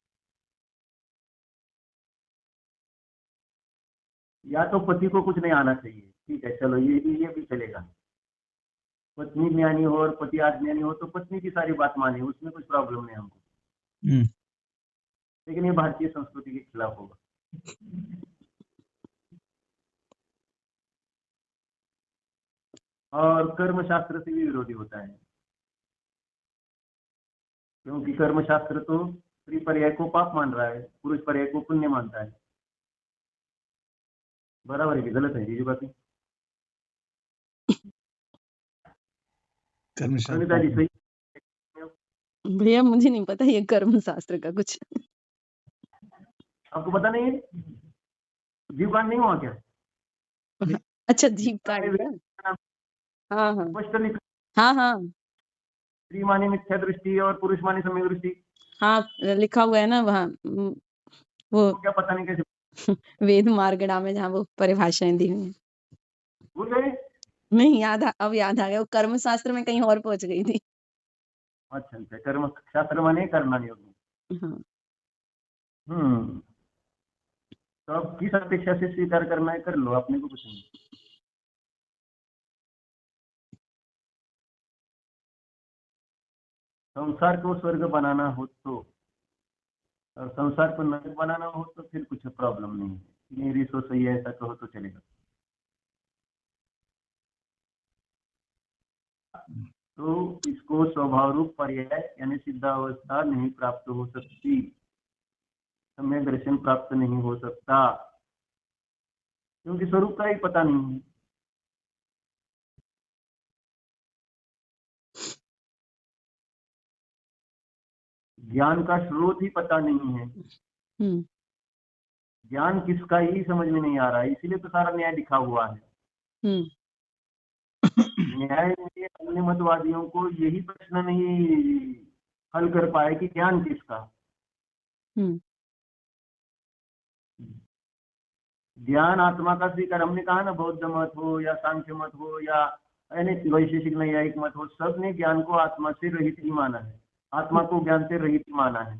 या तो पति को कुछ नहीं आना चाहिए, ठीक है चलो ये भी चलेगा। पत्नी ज्ञानी हो और पति अज्ञानी हो तो पत्नी की सारी बात माने, उसमें कुछ प्रॉब्लम नहीं हमको, लेकिन ये भारतीय संस्कृति के खिलाफ होगा। और कर्म शास्त्र से भी विरोधी होता है, क्योंकि कर्म शास्त्र तो स्त्री पर्याय को पाप मान रहा है, पुरुष पर्याय को पुण्य मानता है। बराबर है कि गलत है ये बात? प्रणीता जी सही? भैया मुझे नहीं पता ये कर्म शास्त्र का कुछ। आपको पता नहीं है? जीव कांड नहीं हुआ क्या? अच्छा जीव कांड। हाँ हाँ स्पष्ट लिखा, हाँ हाँ स्त्री माने मिथ्या दृष्टि और पुरुष माने सम्यक दृष्टि। हाँ लिखा हुआ है ना वहाँ। वो क्या पता नहीं कैसे वेद मार्गड़ा में जहाँ वो परिभाषाएं दी हुई हैं। भूल गए? नहीं अब याद आ गया, वो कर्म शास्त्र में कहीं और पहुंच गई थी। अच्छा अच्छा, कर्म शास्त्र माने करना योग। हाँ तो अब किस अपेक्षा से स्वीकार करना है कर लो, अपने को कुछ नहीं। संसार को स्वर्ग बनाना हो तो, और संसार को नरक बनाना हो तो फिर कुछ प्रॉब्लम नहीं है। मेरी सोच सही है ऐसा कहो तो चलेगा। तो इसको स्वभाव रूप पर्याय यानी सिद्धावस्था नहीं प्राप्त हो सकती, सम्यक दर्शन प्राप्त नहीं हो सकता, क्योंकि स्वरूप का ही पता नहीं है। ज्ञान का स्रोत ही पता नहीं है। हम्म ज्ञान किसका ही समझ में नहीं आ रहा है, इसीलिए तो सारा न्याय लिखा हुआ है। हम्म न्याय में अन्य मतवादियों को यही प्रश्न नहीं हल कर पाए कि ज्ञान किसका। हम्म ज्ञान आत्मा का स्वीकार, हमने कहा ना, बौद्ध मत हो या सांख्य मत हो या वैशेषिक नैयायिक मत हो, सब ने ज्ञान को आत्मा से रहित ही माना है, आत्मा को ज्ञान से रहित ही माना है।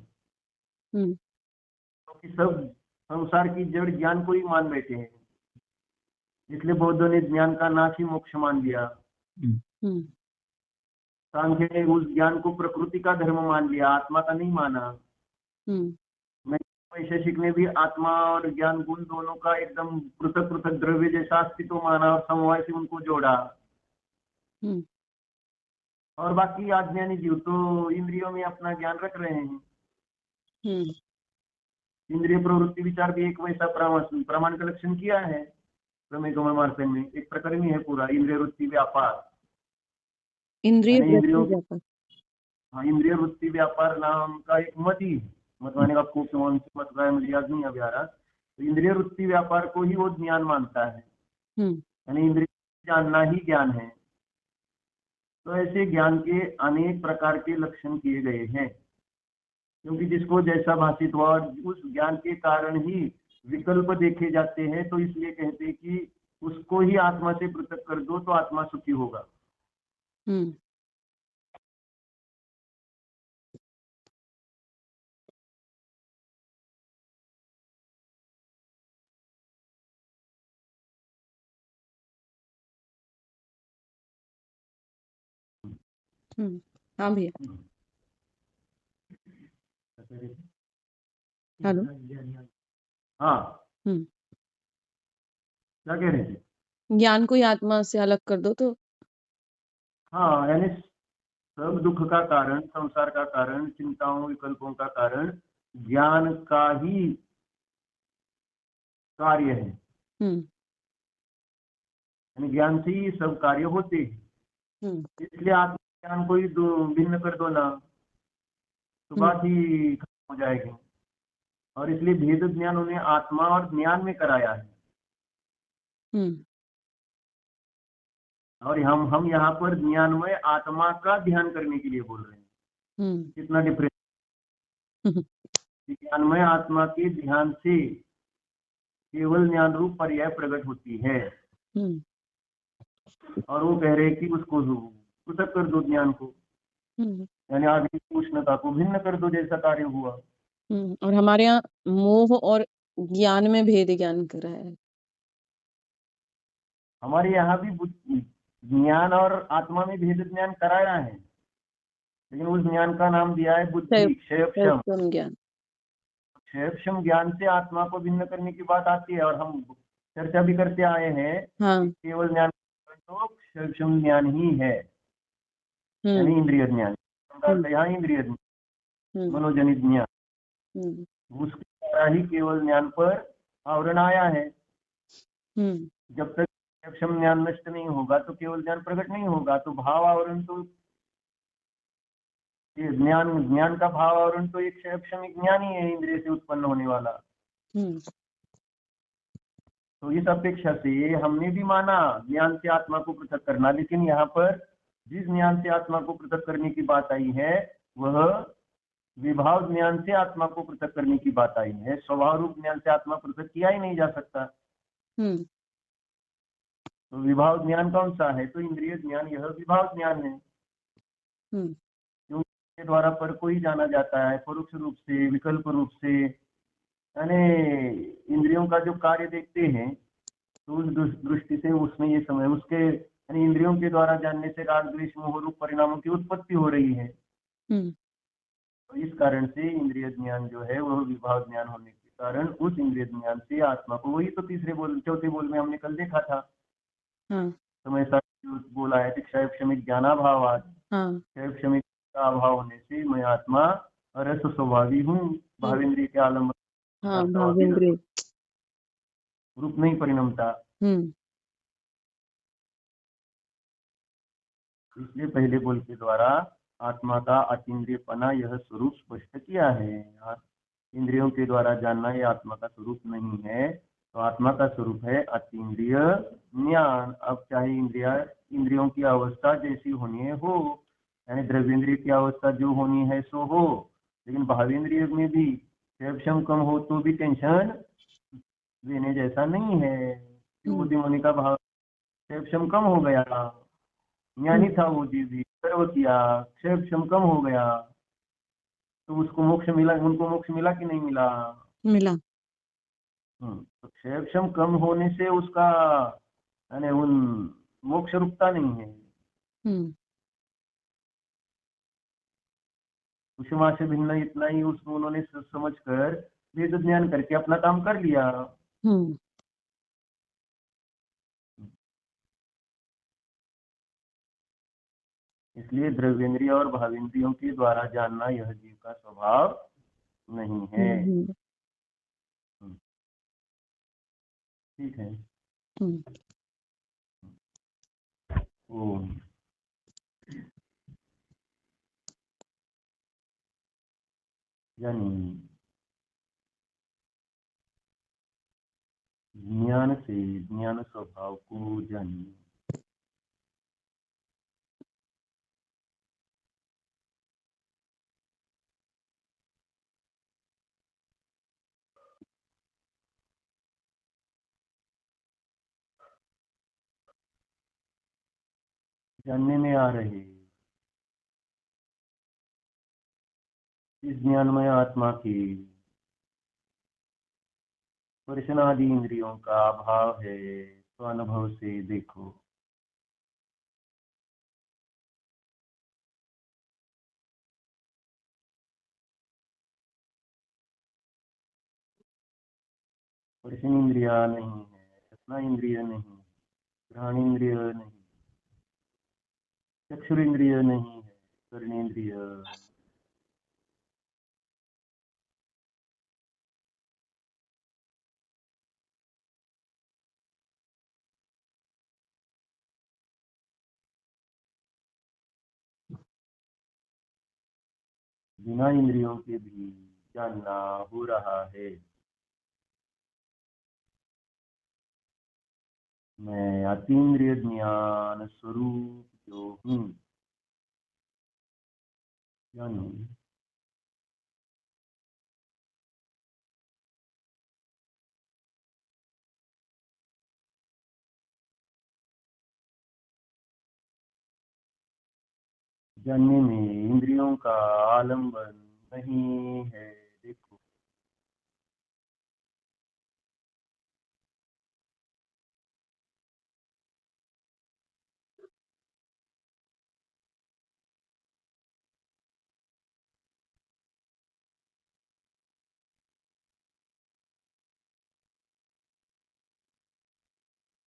क्योंकि सब संसार की जड़ ज्ञान को ही मान बैठे हैं, इसलिए बौद्धों ने ज्ञान का नाश ही मोक्ष मान लिया। सांख्य ने उस ज्ञान को प्रकृति का धर्म मान लिया, आत्मा का नहीं माना। वैशेषिक ने भी आत्मा और ज्ञान गुण दोनों का एकदम पृथक पृथक द्रव्य जैसा अस्तित्व माना और समवाय से उनको जोड़ा। और बाकी अज्ञानी जीव तो इंद्रियों में अपना ज्ञान रख रहे हैं। इंद्रिय प्रवृत्ति विचार भी एक वैसा प्रमाण का लक्षण किया है प्रमेय मार्ग में, एक प्रकरण ही है पूरा, इंद्रिय वृत्ति व्यापार। इंद्रिय वृत्ति व्यापार नाम का एक मत ही, मत माने का खूब मत का मुझे याद नहीं अभी आ रहा। तो इंद्रिय वृत्ति व्यापार को ही वो ज्ञान मानता है, यानी इंद्रिय जानना ही ज्ञान है। तो ऐसे ज्ञान के अनेक प्रकार के लक्षण किए गए हैं, क्योंकि जिसको जैसा भाषित हुआ और उस ज्ञान के कारण ही विकल्प देखे जाते हैं, तो इसलिए कहते हैं कि उसको ही आत्मा से पृथक कर दो तो आत्मा सुखी होगा। हाँ भैया, हेलो। हाँ क्या कह रहे थे? ज्ञान को ही आत्मा से अलग कर दो तो। हाँ, यानी सब दुख का कारण, संसार का कारण, चिंताओं विकल्पों का कारण ज्ञान का ही कार्य है। यानी ज्ञान से ही सब कार्य होते हैं। इसलिए आत्मज्ञान को ही भिन्न कर दो ना तो बात ही खत्म हो जाएगी। और इसलिए भेद ज्ञान उन्हें आत्मा और ज्ञान में कराया है। और हम यहाँ पर ज्ञान में आत्मा का ध्यान करने के लिए बोल रहे हैं। कितना डिफरेंस। ज्ञान में आत्मा के ध्यान से केवल ज्ञान रूप पर्याय प्रकट होती है। और वो कह रहे हैं कि उसको पृथक कर दो ज्ञान को, यानी आगे की उष्णता को भिन्न कर दो जैसा कार्य हुआ। और हमारे यहाँ मोह और ज्ञान में भेद ज्ञान कराया है। हमारे यहाँ भी ज्ञान और आत्मा में भेद ज्ञान कराया है, लेकिन उस ज्ञान का नाम दिया है बुद्धि, क्षयक्षम ज्ञान। क्षयक्षम ज्ञान से आत्मा को भिन्न करने की बात आती है। और हम चर्चा भी करते आए हैं। हाँ। केवल ज्ञान तो क्षयक्षम ज्ञान ही है, यानी इंद्रिय ज्ञान। यहाँ इंद्रिय मनोजनित ज्ञान, उसके द्वारा ही केवल ज्ञान पर आवरण आया है। जब तक क्षम ज्ञान नष्ट नहीं होगा तो केवल ज्ञान प्रकट नहीं होगा। तो भाव आवरण तो ज्ञान का भाव आवरण तो एक क्षम ज्ञान ही है, इंद्रिय से उत्पन्न होने वाला। तो इस अपेक्षा से हमने भी माना ज्ञान से आत्मा को पृथक करना, लेकिन यहाँ पर जिस ज्ञान से आत्मा को पृथक करने की बात आई है वह विभाव ज्ञान से आत्मा को पृथक करने की बात आई है। स्वभाव रूप ज्ञान से आत्मा पृथक किया ही नहीं जा सकता। हम्म तो विभाव ज्ञान कौन सा है? तो इंद्रिय ज्ञान, यह विभाव ज्ञान है। हम्म के द्वारा पर कोई जाना जाता है, परोक्ष रूप से, विकल्प रूप से, यानी इंद्रियों का जो कार्य देखते हैं, तो उस दृष्टि से उसमें ये समय उसके यानी इंद्रियों के द्वारा जानने से राग द्वेष मोह रूप परिणामों की उत्पत्ति हो रही है। हम्म तो इस कारण से इंद्रिय ज्ञान जो है वह विभाव ज्ञान होने के कारण उस इंद्रिय ज्ञान से आत्मा को, वही तो चौथे बोल में हमने कल देखा था, हाँ समय बोला है कि क्षय क्षमिक ज्ञानाभाव, हाँ क्षय क्षमिक का अभाव होने से मैं आत्मा रस स्वभावी हूँ, भावेंद्रिय के आलम्बन हाँ स्वभावी भावेंद्रिय। रूप नहीं परिणमता। हम्म इसलिए पहले बोल के द्वारा आत्मा का अतीन्द्रियपना यह स्वरूप स्पष्ट किया है। इंद्रियों के द्वारा जानना यह आत्मा का स्वरूप नहीं है। तो आत्मा का स्वरूप है अतीन्द्रिय ज्ञान। अब चाहे इंद्रियों की अवस्था जैसी होनी है हो, यानी द्रव्येंद्रिय की अवस्था जो होनी है सो हो, लेकिन भावेंद्रिय में भी क्षम कम हो तो भी टेंशन देने जैसा नहीं है। बुद्धिमानी का भाव क्षम कम हो गया, ज्ञानी था वो जीव भी, सर्व किया, क्षम कम हो गया, तो उसको मोक्ष मिला, उनको मोक्ष मिला कि नहीं मिला? मिला। तो क्षम कम होने से उसका यानी उन मोक्ष रुकता नहीं है। उष्मा से भिन्न इतना ही उसको उन्होंने समझ कर वेद ज्ञान करके अपना काम कर लिया। इसलिए द्रव्येंद्रिय और भावेंद्रियों के द्वारा जानना यह जीव का स्वभाव नहीं है। ठीक है। ओम। यानी ज्ञान से ज्ञान स्वभाव को जानिए। जानने में आ रहे इस ज्ञानमय आत्मा की स्पर्शनादि इंद्रियों का अभाव है, तो अनुभव से देखो। स्पर्शन इंद्रिया नहीं है, रसना इंद्रिय नहीं, घ्राण इंद्रिय नहीं, चक्षुरेंद्रिय नहीं है, कर्णेंद्रिय, बिना इंद्रियों के भी जानना हो रहा है। मैं अतीन्द्रिय ज्ञान स्वरूप जो हूँ, जानो। जानने में इंद्रियों का आलंबन नहीं है। देखो,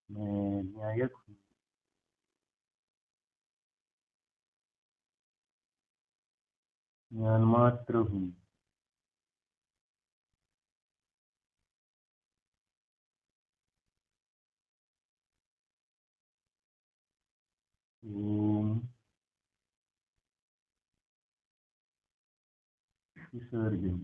मैं न्यायक हूँ, ज्ञान मात्र हूँ। ओम। विसर्जन।